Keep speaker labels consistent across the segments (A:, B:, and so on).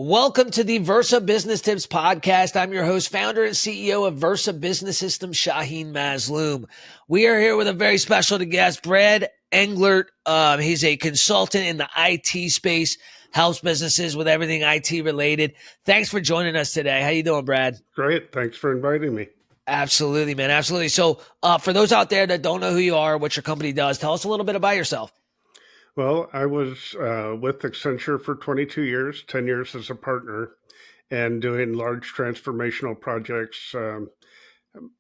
A: Welcome to the Versa Business Tips Podcast. I'm your host, founder, and CEO of Versa Business Systems, Shaheen Mazloom. We are here with a very special guest, Brad Englert. He's a consultant in the IT space, helps businesses with everything IT related. Thanks for joining us today. How you doing, Brad?
B: Great. Thanks for inviting me.
A: Absolutely, man. Absolutely. So for those out there that don't know who you are, what your company does, tell us a little bit about yourself.
B: Well, I was with Accenture for 22 years, 10 years as a partner, and doing large transformational projects,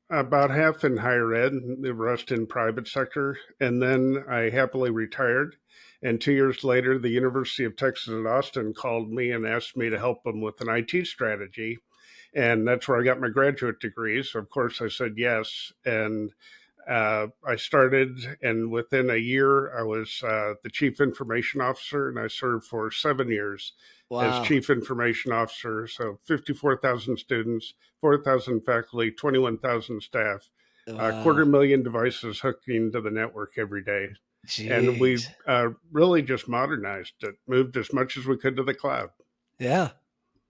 B: about half in higher ed, the rest in private sector. And then I happily retired. And 2 years later, the University of Texas at Austin called me and asked me to help them with an IT strategy. And that's where I got my graduate degree. So, of course, I said yes. And I started, and within a year, I was the chief information officer, and I served for 7 years as chief information officer. So 54,000 students, 4,000 faculty, 21,000 staff, 250,000 devices hooking to the network every day.
A: Jeez.
B: And we really just modernized it, moved as much as we could to the cloud.
A: Yeah.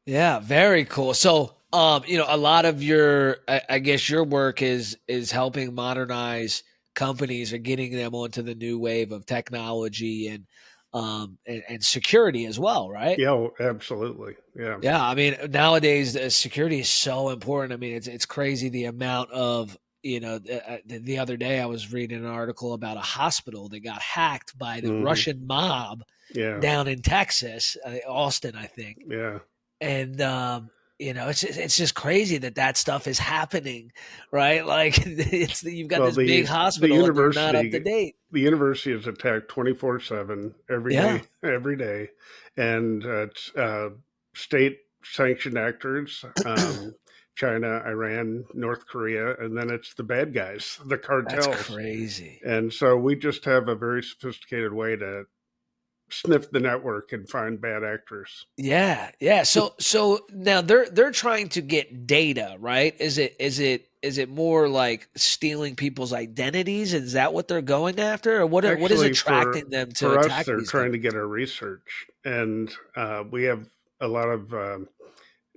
A: Yeah. Very cool. So, a lot of your, I guess your work is helping modernize companies or getting them onto the new wave of technology and security as well, right?
B: Yeah, absolutely. Yeah.
A: Yeah. I mean, nowadays security is so important. I mean, it's crazy the amount of, the other day I was reading an article about a hospital that got hacked by the Russian mob down in Texas, Austin, I think.
B: Yeah.
A: And, it's just crazy that stuff is happening, right? Like you've got this big hospital and you're not up to date.
B: The university is attacked 24/7 every day. And it's state sanctioned actors, China, Iran, North Korea, and then it's the bad guys, the cartels.
A: That's crazy.
B: And so we just have a very sophisticated way to sniff the network and find bad actors.
A: Yeah. So now they're trying to get data, right? Is it more like stealing people's identities? Is that what they're going after, or what is attracting them to
B: for
A: attack
B: us? They're
A: these
B: trying
A: things?
B: to get our research, and we have a lot of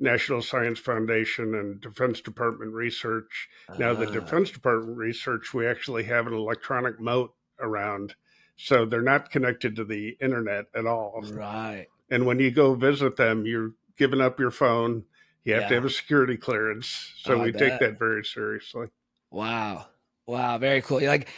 B: National Science Foundation and Defense Department research. Now, the Defense Department research, we actually have an electronic moat around. So they're not connected to the internet at all.
A: Right.
B: And when you go visit them, you're giving up your phone. You have to have a security clearance. So we take that very seriously.
A: Wow. Very cool. Like,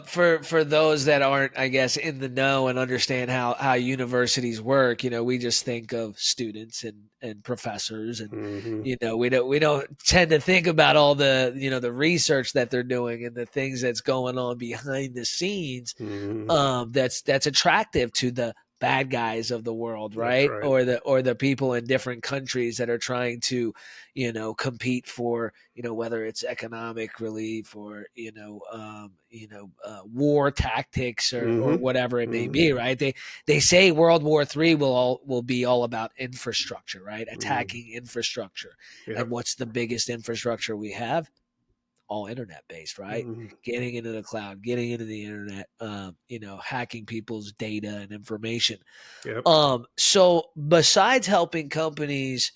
A: for those that aren't, I guess, in the know and understand how universities work, we just think of students and professors and, we don't tend to think about all the, the research that they're doing and the things that's going on behind the scenes. That's attractive to the bad guys of the world, right? Or the people in different countries that are trying to, compete for, whether it's economic relief or, war tactics or whatever it may be, right? They say World War III will be all about infrastructure, right? Attacking infrastructure. And what's the biggest infrastructure we have? All internet based, right? Getting into the cloud, getting into the internet, hacking people's data and information. So besides helping companies,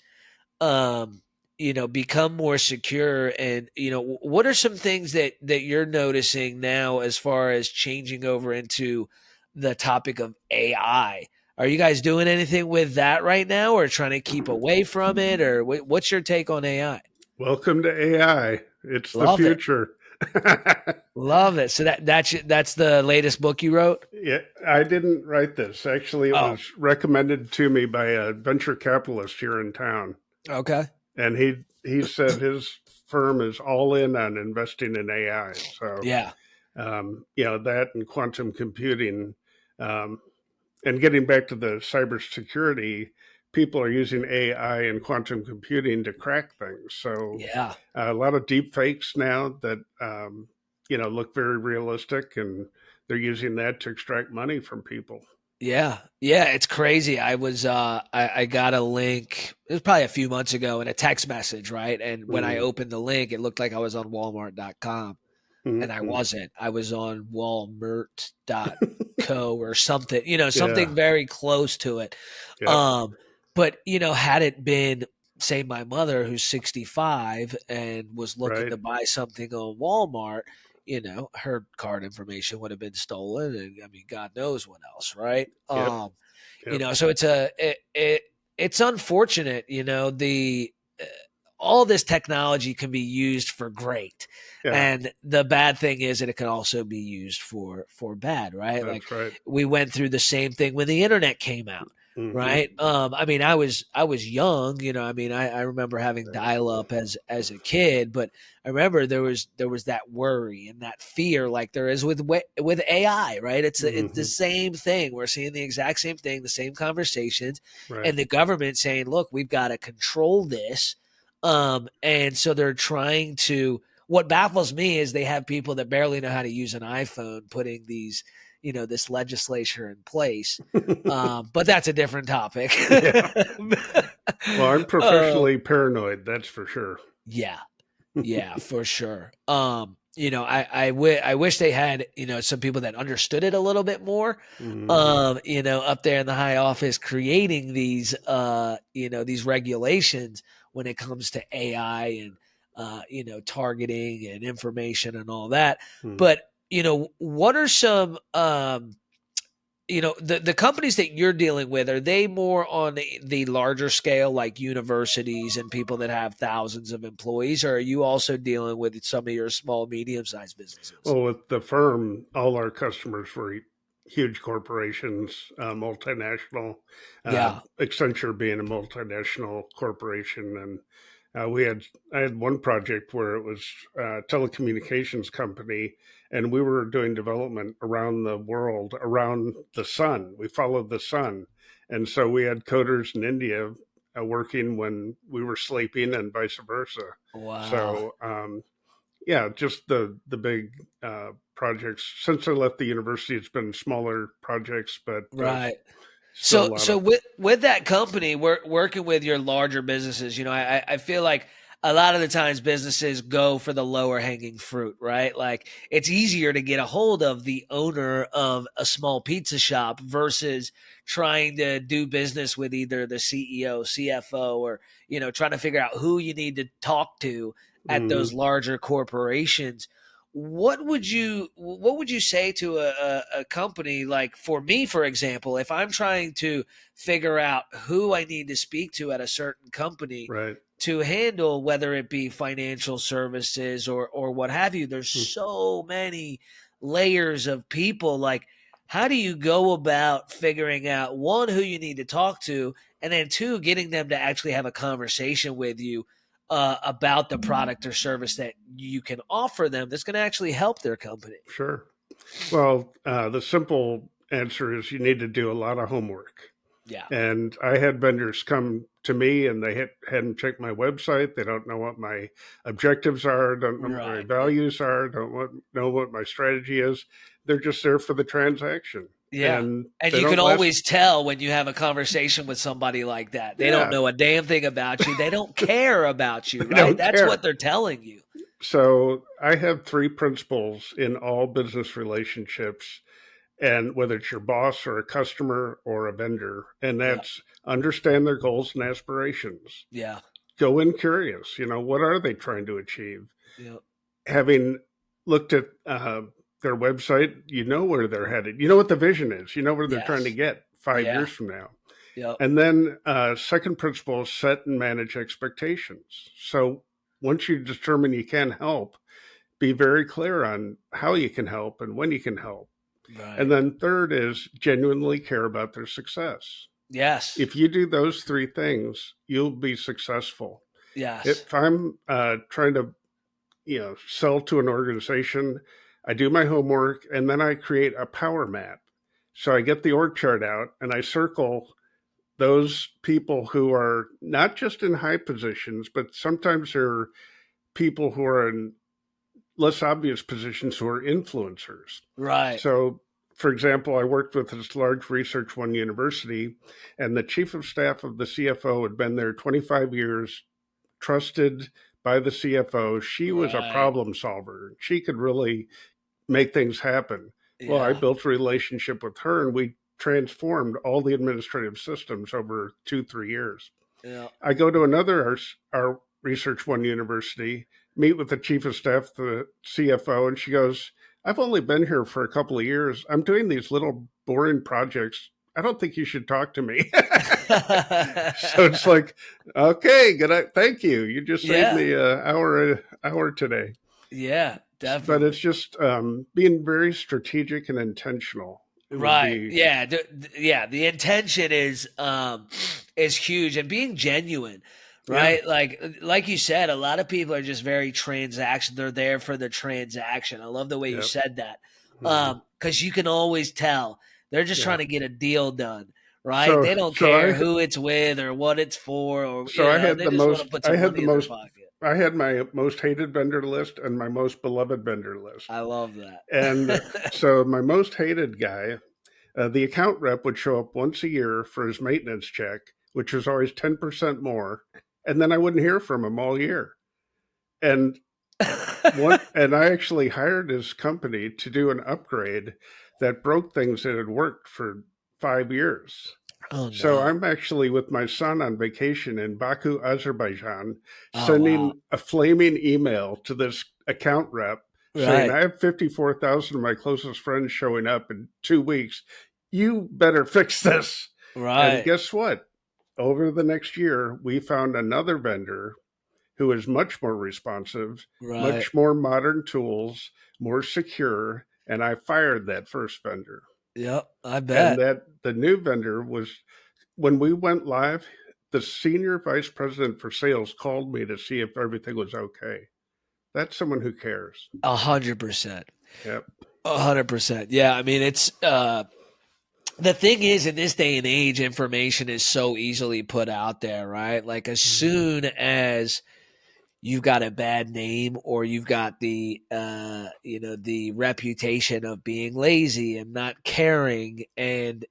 A: become more secure, and, what are some things that you're noticing now as far as changing over into the topic of AI? Are you guys doing anything with that right now, or trying to keep away from it, or what's your take on AI?
B: Welcome to AI. It's the future.
A: Love it. So that's the latest book you wrote?
B: Yeah, I didn't write this. Actually, it was recommended to me by a venture capitalist here in town.
A: Okay.
B: And he said his firm is all in on investing in AI. So that and quantum computing, and getting back to the cybersecurity, people are using AI and quantum computing to crack things. So a lot of deep fakes now that, look very realistic, and they're using that to extract money from people.
A: Yeah. It's crazy. I was, I got a link, it was probably a few months ago, in a text message, right? And when I opened the link, it looked like I was on Walmart.com. And I wasn't. I was on Walmart.co or something, something very close to it. But, had it been, say, my mother who's 65 and was looking
B: Right.
A: to buy something on Walmart, her card information would have been stolen, and I mean, God knows what else, right?
B: Yep. Yep.
A: So it's unfortunate, uh, all this technology can be used for great,
B: Yeah.
A: and the bad thing is that it can also be used for bad, right? Like
B: That's right.
A: we went through the same thing when the internet came out.
B: Hmm.
A: Right. I mean, I was young, I mean, I remember having dial up as a kid, but I remember there was that worry and that fear like there is with AI, right? It's the
B: Hmm.
A: same thing. We're seeing the exact same thing, the same conversations,
B: Right.
A: and the government saying, "Look, we've got to control this." And so they're trying to. What baffles me is they have people that barely know how to use an iPhone putting these, this legislature in place. But that's a different topic.
B: Yeah. Well, I'm
A: uh,
B: professionally paranoid. That's for sure.
A: yeah, yeah, for sure. I wish they had, some people that understood it a little bit more.
B: Hmm.
A: Up there in the high office creating these regulations when it comes to AI and targeting and information and all that.
B: Hmm.
A: But, what are some the companies that you're dealing with, are they more on the larger scale like universities and people that have thousands of employees, or are you also dealing with some of your small medium sized businesses?
B: Well, with the firm, all our customers were huge corporations, multinational.
A: Yeah.
B: Accenture being a multinational corporation, and I had one project where it was a telecommunications company, and we were doing development around the world, around the sun. We followed the sun, and so we had coders in India working when we were sleeping, and vice versa.
A: Wow.
B: So yeah, just the big projects. Since I left the university, it's been smaller projects, but
A: Right.
B: still a
A: So
B: lot
A: so
B: of.
A: with that company, we're working with your larger businesses. I feel like a lot of the times businesses go for the lower hanging fruit, right? Like it's easier to get a hold of the owner of a small pizza shop versus trying to do business with either the CEO, CFO, or trying to figure out who you need to talk to at those
B: Hmm.
A: larger corporations. What would you say to a company like, for me, for example, if I'm trying to figure out who I need to speak to at a certain company
B: Right.
A: to handle whether it be financial services or what have you? There's
B: Hmm.
A: so many layers of people. Like, how do you go about figuring out, one, who you need to talk to, and then two, getting them to actually have a conversation with you about the product or service that you can offer them that's going to actually help their company?
B: Sure. Well, the simple answer is you need to do a lot of homework.
A: Yeah.
B: And I had vendors come to me and they hadn't checked my website. They don't know what my objectives are, don't know what my
A: Right.
B: values are, know what my strategy is. They're just there for the transaction,
A: Yeah.
B: and
A: And
B: they
A: you can
B: don't last.
A: always tell when you have a conversation with somebody like that. They don't
B: Yeah,
A: know a damn thing about you. They don't care about you,
B: they
A: right?
B: don't
A: That's what
B: care.
A: they're telling you.
B: So I have three principles in all business relationships, and whether it's your boss or a customer or a vendor, and
A: Yeah.
B: that's understand their goals and aspirations.
A: Yeah.
B: Go in curious, what are they trying to achieve?
A: Yeah.
B: Having looked at their website, you know where they're headed. You know what the vision is. You know where they're trying to
A: Yes.
B: get 5 years
A: Yeah.
B: from now.
A: Yep.
B: And then, second principle is set and manage expectations. So once you determine you can help, be very clear on how you can help and when you can help. And
A: Right.
B: then third is genuinely care about their success.
A: Yes.
B: If you do those three things, you'll be successful.
A: Yes.
B: If I'm trying to sell to an organization, I do my homework and then I create a power map. So I get the org chart out and I circle those people who are not just in high positions, but sometimes they're people who are in less obvious positions who are influencers.
A: Right.
B: So, for example, I worked with this large research one university, and the chief of staff of the CFO had been there 25 years, trusted by the CFO. She was a
A: Right.
B: problem solver. She could really make things happen. Well, I
A: Yeah.
B: built a relationship with her, and we transformed all the administrative systems over 2-3 years.
A: Yeah.
B: I go to another our Research One university, meet with the chief of staff, the CFO, and she goes, "I've only been here for a couple of years. I'm doing these little boring projects. I don't think you should talk to me." So it's like, okay, thank you. You just saved
A: Yeah.
B: me an hour today.
A: Yeah,
B: But it's
A: definitely.
B: just being very strategic and intentional. It would
A: Right.
B: be,
A: Yeah. Yeah. The intention is huge, and being genuine,
B: yeah,
A: right? Like you said, a lot of people are just very transaction. They're there for the transaction. I love the way you
B: yeah,
A: said that.
B: mhm,
A: Because you can always tell they're just
B: yeah.
A: trying to get a deal done, right?
B: So
A: They don't
B: so
A: care who it's with or what it's for, or
B: so I had
A: they
B: the
A: just want to
B: most
A: put some money in their pocket.
B: I had my most hated vendor list and my most beloved vendor list.
A: I love
B: And
A: that.
B: so my most hated guy, the account rep would show up once a year for his maintenance check, which was always 10% more, and then I wouldn't hear from him all year. And and I actually hired his company to do an upgrade that broke things that had worked for 5 years.
A: Oh
B: So
A: no!
B: I'm actually with my son on vacation in Baku, Azerbaijan,
A: Oh wow!
B: sending a flaming email to this account rep saying,
A: Right.
B: "I have 54,000 of my closest friends showing up in 2 weeks. You better fix this." And
A: Right.
B: guess what? Over the next year, we found another vendor who is much more responsive,
A: Right.
B: much more modern tools, more secure. And I fired that first vendor.
A: Yep, I
B: And
A: bet.
B: that the new vendor was, when we went live, the senior vice president for sales called me to see if everything was okay. That's someone who cares.
A: 100%.
B: Yep.
A: 100%. Yeah, I mean, it's the thing is, in this day and age, information is so easily put out there, right? Like, as
B: Mhm.
A: soon as you've got a bad name, or you've got the reputation of being lazy and not caring, and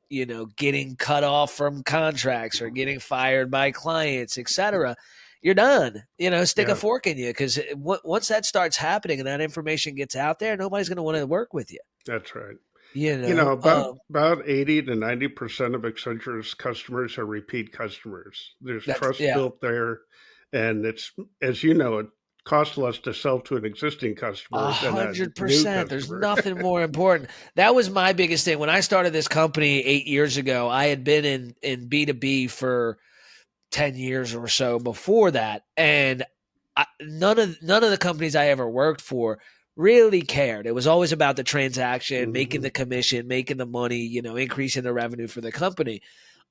A: getting cut off from contracts or getting fired by clients, etc., you're done. Stick a
B: Yeah,
A: fork in you, because once that starts happening and that information gets out there, nobody's going to want to work with you.
B: that's right.
A: you
B: You
A: know
B: know,
A: um,
B: about 80 to 90% of Accenture's customers are repeat customers. There's
A: that's
B: trust
A: yeah.
B: built there, and it's, as you know, it costs less to sell to an existing
A: A
B: customer than a
A: hundred
B: new
A: percent. There's
B: customer.
A: nothing more important. That was my biggest thing when I started this company 8 years ago. I had been in B2B for 10 years or so before that, and none of the companies I ever worked for really cared. It was always about the transaction, making
B: Hmm.
A: the commission, making the money, increasing the revenue for the company.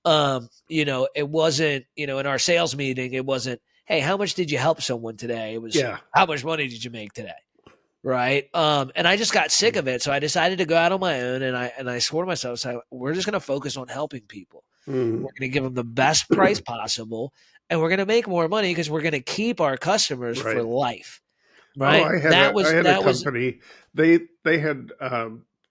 A: It wasn't, in our sales meeting, it wasn't, hey, how much did you help someone today? It was,
B: Yeah.
A: how much money did you make today? Right. And I just got sick of it. So I decided to go out on my own, and I swore to myself, so we're just going to focus on helping people.
B: Hmm.
A: We're going to give them the best price possible, and we're going to make more money because we're going to keep our customers for
B: Right.
A: life.
B: Oh,
A: Right. That
B: I
A: was,
B: had a
A: that was,
B: company. They had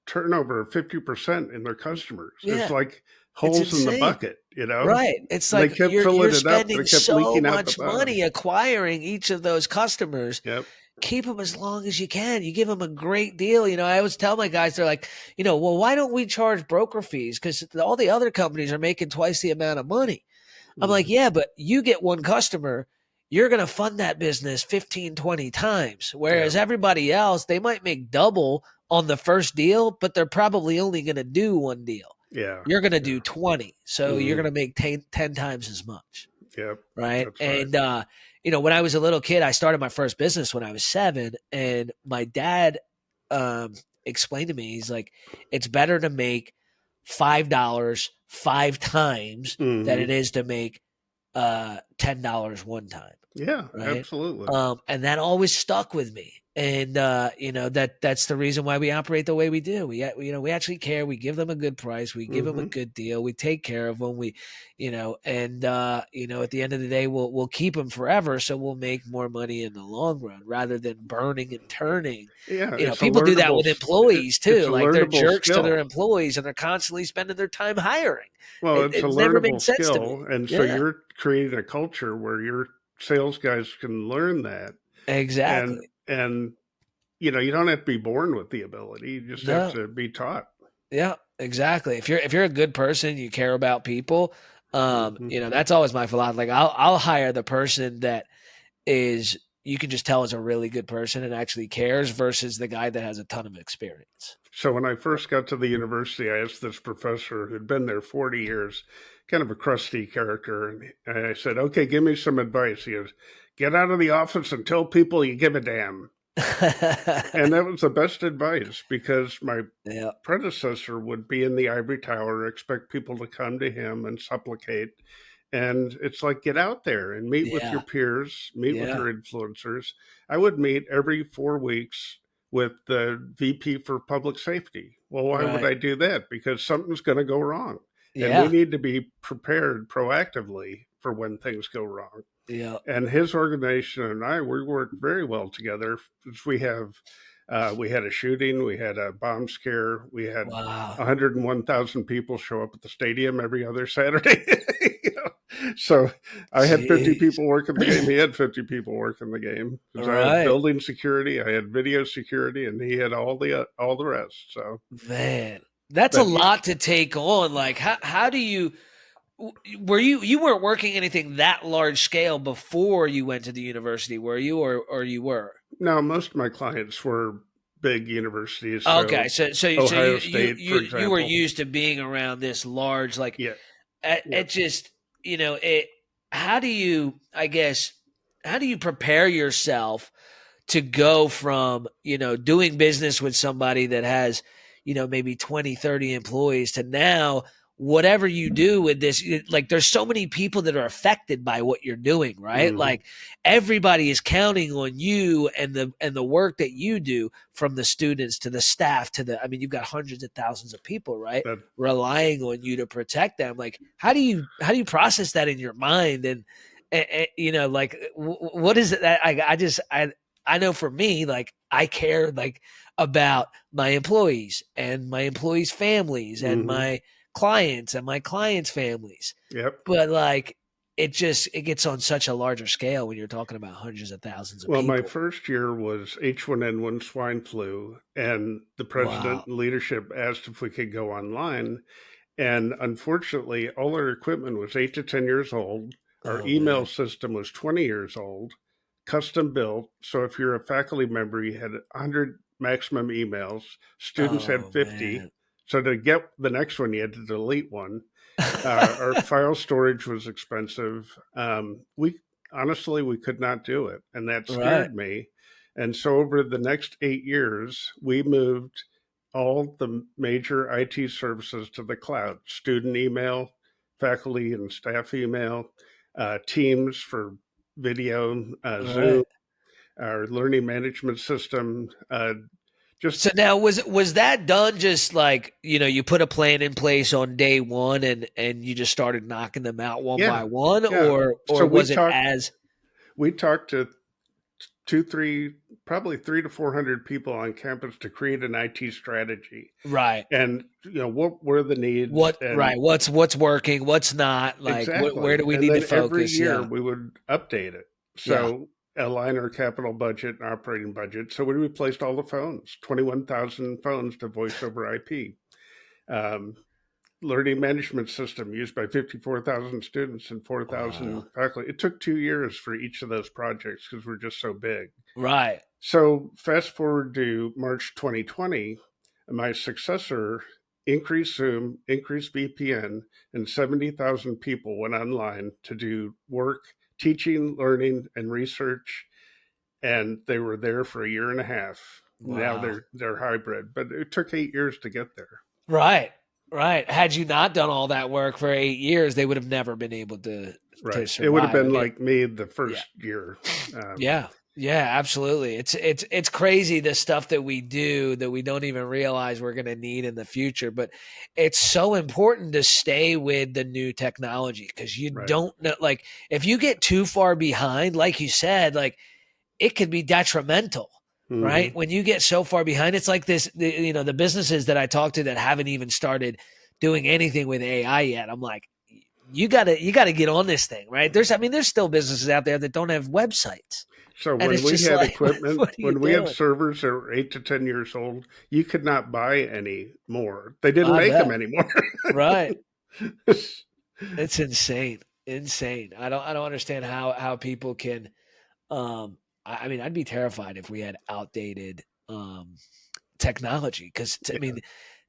B: turnover of 50% in their customers. It's
A: yeah,
B: like
A: it's
B: holes in the
A: insane.
B: bucket, you know.
A: Right. It's
B: And they
A: like
B: kept
A: you're
B: filling it up, but
A: spending
B: it kept
A: so
B: leaking out the
A: much
B: bottom.
A: money acquiring each of those customers.
B: Yep.
A: Keep them as long as you can. You give them a great deal. I always tell my guys, they're like, well, why don't we charge broker fees? Because all the other companies are making twice the amount of money. I'm like,
B: Hmm.
A: yeah, but you get one customer, you're going to fund that business 15, 20 times.
B: Yeah.
A: Whereas everybody else, they might make double on the first deal, but they're probably only going to do one deal.
B: Yeah.
A: You're going to
B: Yeah.
A: do 20. So you're
B: Hmm.
A: going to make 10 times as much.
B: Yep.
A: Right.
B: That's right.
A: And, when I was a little kid, I started my first business when I was 7. And my dad um, explained to me, he's like, it's better to make $5 5 times than it
B: Hmm.
A: is to make $10 one time.
B: Yeah.
A: Right.
B: Absolutely.
A: And that always stuck with me. And that's the reason why we operate the way we do. We actually care. We give them a good price. We give them a
B: Hmm.
A: good deal. We take care of them. And at the end of the day, we'll keep them forever. So we'll make more money in the long run rather than burning and turning.
B: Yeah. It's a
A: People do that
B: learnable.
A: with employees
B: It's
A: too.
B: a
A: Like, they're
B: learnable
A: jerks to their
B: skill.
A: employees, and they're constantly spending their time hiring.
B: Well, it's a
A: It never made
B: learnable
A: sense to me.
B: skill, and so
A: Yeah,
B: you're creating a culture where your sales guys can learn that, and
A: exactly.
B: and you know, you don't have to be born with the ability; you just have
A: No.
B: to be taught.
A: Yeah, exactly. If you're a good person, you care about people.
B: Hmm.
A: That's always my philosophy. Like I'll hire the person that is you can just tell is a really good person and actually cares versus the guy that has a ton of experience.
B: So when I first got to the university, I asked this professor who'd been there 40 years, kind of a crusty character, and I said, "Okay, give me some advice." He goes, "Get out of the office and tell people you give a damn." And that was the best advice because my
A: Yeah,
B: predecessor would be in the ivory tower, expect people to come to him and supplicate. And it's like, get out there and meet with your
A: yeah,
B: peers, meet with
A: yeah.
B: your influencers. I would meet every 4 weeks with the VP for public safety. Well, why would
A: Right.
B: I do that? Because something's going to go wrong. And we
A: Yeah,
B: need to be prepared proactively for when things go wrong.
A: yeah.
B: And his organization and I, we work very well together. We had a shooting, we had a bomb scare, we had
A: Wow.
B: 101,000 people show up at the stadium every other Saturday. You know? So I had 50
A: Jeez.
B: people working the game. He had 50 people working the game because I had
A: Right.
B: building security, I had video security, and he had all the rest. So,
A: Man, that's a
B: but
A: lot to take on. Like, how do you were you weren't working anything that large scale before you went to the university, were you, or you were?
B: now most of my clients were big universities.
A: Okay,
B: So
A: so
B: Ohio State, for
A: you were
B: example.
A: used to being around this large, like
B: Yeah.
A: it
B: Yep.
A: just it. How do you, I guess, how do you prepare yourself to go from doing business with somebody that has maybe 20, 30 employees to now whatever you do with this, like there's so many people that are affected by what you're doing, right?
B: Hmm.
A: Like everybody is counting on you and the work that you do, from the students to the staff to the, I mean, you've got hundreds of thousands of people, right,
B: That
A: relying on you to protect them. Like how do you process that in your mind? And like what is it that I know for me, like I care like about my employees and my employees' families and
B: hmm.
A: my clients and my clients' families.
B: Yep.
A: But like it gets on such a larger scale when you're talking about hundreds of thousands of
B: Well, my
A: people.
B: first year was H1N1 swine flu, and the
A: Wow.
B: president and leadership asked if we could go online. And unfortunately, all our equipment was 8 to 10 years old. Our
A: Oh
B: email
A: man.
B: system was 20 years old, custom built. So if you're a faculty member, you had 100 maximum emails. Students had
A: Oh
B: 50.
A: man.
B: So to get the next one, you had to delete one. Our file storage was expensive. We honestly we could not do it, and that
A: Right.
B: scared me. And so over the next 8 years, we moved all the major IT services to the cloud: student email, faculty and staff email, Teams for video, Zoom,
A: Right.
B: our learning management system. Just
A: So now was that done just like, you put a plan in place on day one and you just started knocking them out one
B: Yeah,
A: by one,
B: yeah.
A: or
B: So
A: was it as
B: we talked to two, three, probably 300 to 400 people on campus to create an IT strategy.
A: right?
B: And what were the needs? And
A: What's working, what's not, like where
B: exactly.
A: do we
B: And
A: need to
B: then every
A: focus?
B: year
A: Yeah.
B: we would update it.
A: Yeah.
B: So align our capital budget and operating budget. So we replaced all the phones, 21,000 phones to voice over IP. Um, Learning management system used by 54,000 students and
A: Wow.
B: 4,000 faculty. It took 2 years for each of those projects because we're just so big.
A: Right.
B: So fast forward to March 2020, my successor increased Zoom, increased VPN, and 70,000 people went online to do work, teaching, learning, and research. And they were there for a year and a half. Now
A: Wow.
B: they're hybrid, but it took 8 years to get there.
A: Right. Right. Had you not done all that work for 8 years, they would have never been able to
B: Right. It would have
A: survive. I
B: been
A: mean,
B: like me the
A: yeah.
B: first year. Um,
A: Yeah. Yeah, absolutely. It's crazy the stuff that we do that we don't even realize we're going to need in the future, but it's so important to stay with the new technology because you
B: right.
A: don't know, like if you get too far behind, like you said, like it could be detrimental, right?
B: Hmm.
A: When you get so far behind, it's like the businesses that I talk to that haven't even started doing anything with AI yet. I'm like, you gotta get on this thing, right? There's still businesses out there that don't have websites.
B: So
A: And
B: when
A: it's
B: we
A: just
B: had
A: like,
B: equipment,
A: what are you
B: when we had
A: doing?
B: servers that were 8 to 10 years old, you could not buy any more. They didn't
A: I
B: make them
A: bet.
B: anymore.
A: Right. It's insane. Insane. I don't understand how people can I mean, I'd be terrified if we had outdated technology because I
B: Yeah.
A: mean,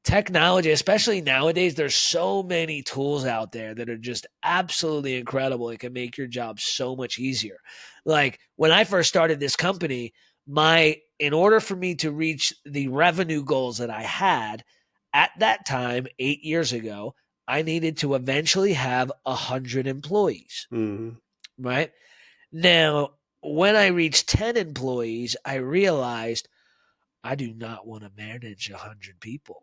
A: technology, especially nowadays, there's so many tools out there that are just absolutely incredible and can make your job so much easier. Like when I first started this company, my in order for me to reach the revenue goals that I had at that time 8 years ago, I needed to eventually have 100 employees.
B: Hmm.
A: Right now, when I reached 10 employees, I realized I do not want to manage 100 people.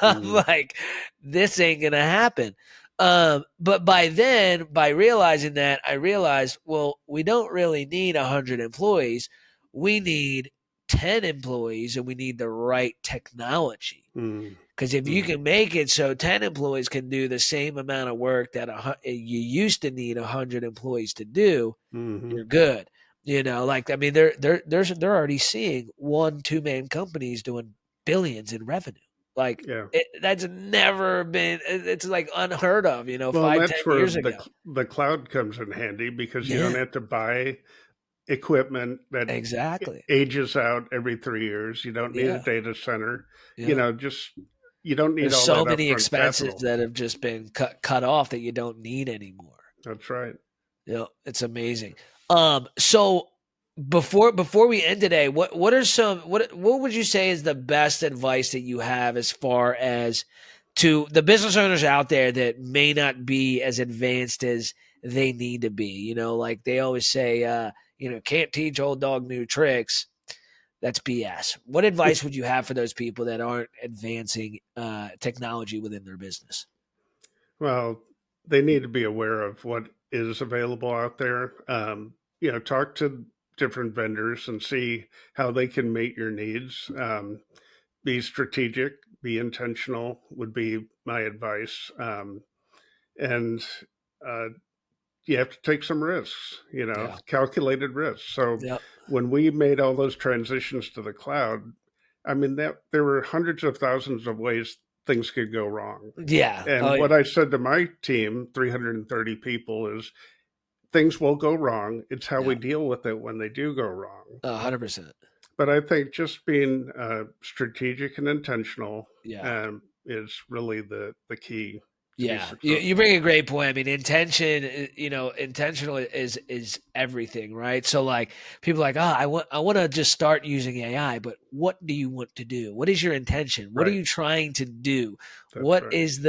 A: I'm
B: Hmm.
A: like, this ain't gonna happen. But by then, by realizing that, I realized, well, we don't really need 100 employees. We need 10 employees, and we need the right technology.
B: Hmm.
A: Because if you
B: Hmm.
A: can make it so 10 employees can do the same amount of work that you used to need 100 employees to do,
B: Hmm.
A: you're good. Like I mean, they're already seeing 1-2 man companies doing billions in revenue. Like
B: Yeah.
A: that's never been. It's like unheard of.
B: Well, and
A: Five, ten
B: that's where
A: years
B: the
A: ago.
B: the cloud comes in handy because you don't
A: Yeah,
B: have to buy equipment that
A: exactly.
B: ages out every 3 years. You don't need a
A: Yeah,
B: data center.
A: yeah.
B: Just you don't need
A: There's
B: all
A: so
B: that
A: many
B: upfront
A: expenses
B: capital.
A: that have just been cut off that you don't need anymore.
B: That's right.
A: It's amazing. So before we end today, what are some what would you say is the best advice that you have as far as to the business owners out there that may not be as advanced as they need to be? Like they always say, can't teach old dog new tricks. That's BS. What advice would you have for those people that aren't advancing technology within their business?
B: Well, they need to be aware of what is available out there. Talk to different vendors and see how they can meet your needs. Be strategic, be intentional would be my advice. And uh, you have to take some risks,
A: Yeah.
B: calculated risks. So
A: Yep.
B: when we made all those transitions to the cloud, I mean, that there were hundreds of thousands of ways things could go wrong.
A: Yeah. Oh
B: And
A: yeah.
B: what I said to my team, 330 people, is things will go wrong. It's how we
A: Yeah.
B: deal with it when they do go wrong.
A: 100%.
B: But I think just being strategic and intentional
A: Yeah.
B: is really the key to be
A: Yeah, you
B: successful.
A: bring a great point. I mean, intentional is everything, right? So like people are like, I want to just start using AI, but what do you want to do? What is your intention? What are
B: Right.
A: you trying to do?
B: That's right.
A: What is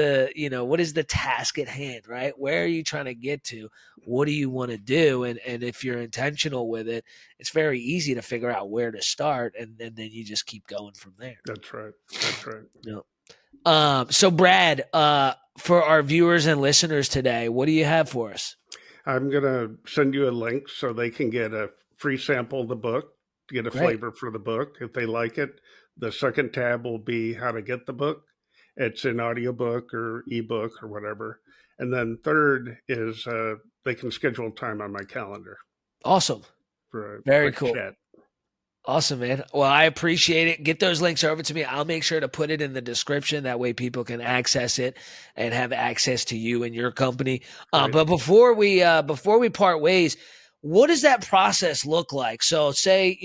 A: the task at hand, right? Where are you trying to get to? What do you want to do? And if you're intentional with it, it's very easy to figure out where to start, and then you just keep going from there.
B: That's right. That's right.
A: Yeah. So Brad, for our viewers and listeners today, what do you have for us?
B: I'm going to send you a link so they can get a free sample of the book, get a
A: Great.
B: flavor for the book. If they like it, the second tab will be how to get the book. It's an audiobook or ebook or whatever. And then third is they can schedule time on my calendar
A: Awesome.
B: for a
A: Very
B: quick
A: cool.
B: chat.
A: Awesome, man. Well, I appreciate it. Get those links over to me. I'll make sure to put it in the description. That way people can access it and have access to you and your company.
B: Great.
A: But before we part ways, what does that process look like? So say,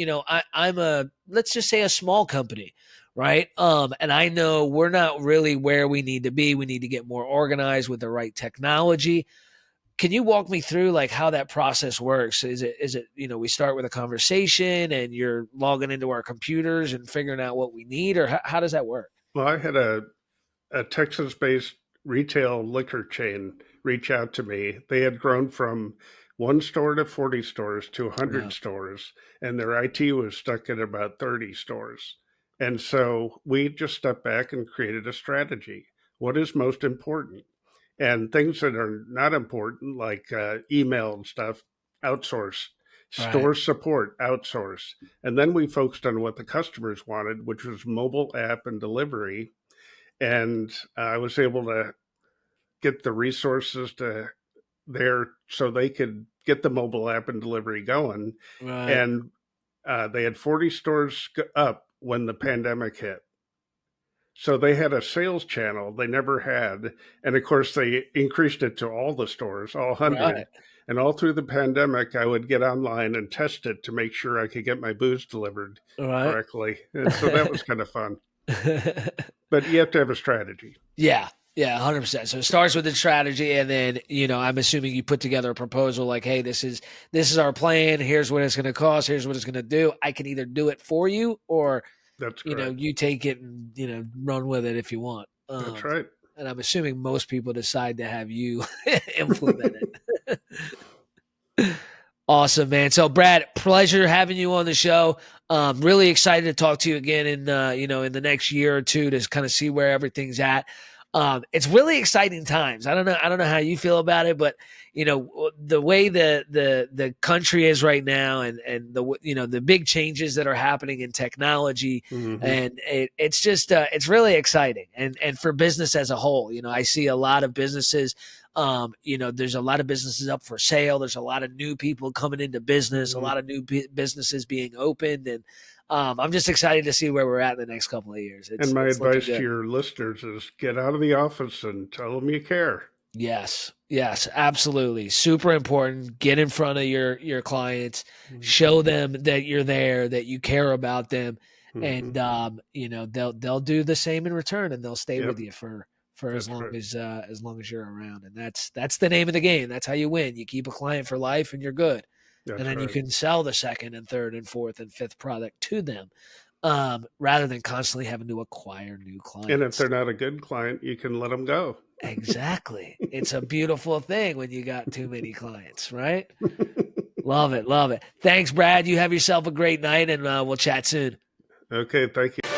A: I'm let's just say a small company, right? And I know we're not really where we need to be. We need to get more organized with the right technology. Can you walk me through like how that process works? Is it we start with a conversation and you're logging into our computers and figuring out what we need, or how does that work?
B: Well, I had a Texas based retail liquor chain reach out to me. They had grown from one store to 40 stores to 100
A: Wow.
B: stores, and their IT was stuck at about 30 stores. And so we just stepped back and created a strategy. What is most important? And things that are not important, like email and stuff, outsource.
A: Right.
B: Store support, outsource. And then we focused on what the customers wanted, which was mobile app and delivery, and I was able to get the resources to there so they could get the mobile app and delivery going.
A: Right.
B: And they had 40 stores up when the pandemic hit. So they had a sales channel they never had. And of course, they increased it to all the stores, all 100.
A: Right.
B: And all through the pandemic, I would get online and test it to make sure I could get my booze delivered
A: Right.
B: correctly. And so that was kind of fun. But you have to have a strategy.
A: Yeah. Yeah, 100%. So it starts with the strategy, and then, I'm assuming you put together a proposal like, hey, this is our plan. Here's what it's going to cost. Here's what it's going to do. I can either do it for you, or,
B: That's correct.
A: you take it and, run with it if you want.
B: That's right.
A: And I'm assuming most people decide to have you implement it. Awesome, man. So, Brad, pleasure having you on the show. Really excited to talk to you again in in the next year or two to kind of see where everything's at. It's really exciting times. I don't know how you feel about it, but the way the country is right now, and the big changes that are happening in technology, and it's just it's really exciting, and for business as a whole. I see a lot of businesses. There's a lot of businesses up for sale. There's a lot of new people coming into business, a lot of new businesses being opened, and I'm just excited to see where we're at in the next couple of years.
B: And my advice to your listeners is get out of the office and tell them you care.
A: Yes, absolutely. Super important. Get in front of your clients, show them that you're there, that you care about them, and they'll do the same in return, and they'll stay with you for as long as you're around. And that's the name of the game. That's how you win. You keep a client for life, and you're good. And then you can sell the second and third and fourth and fifth product to them, rather than constantly having to acquire new clients.
B: And if they're not a good client, you can let them go.
A: Exactly. It's a beautiful thing when you got too many clients, right? Love it. Love it. Thanks, Brad. You have yourself a great night, and we'll chat soon.
B: Okay. Thank you.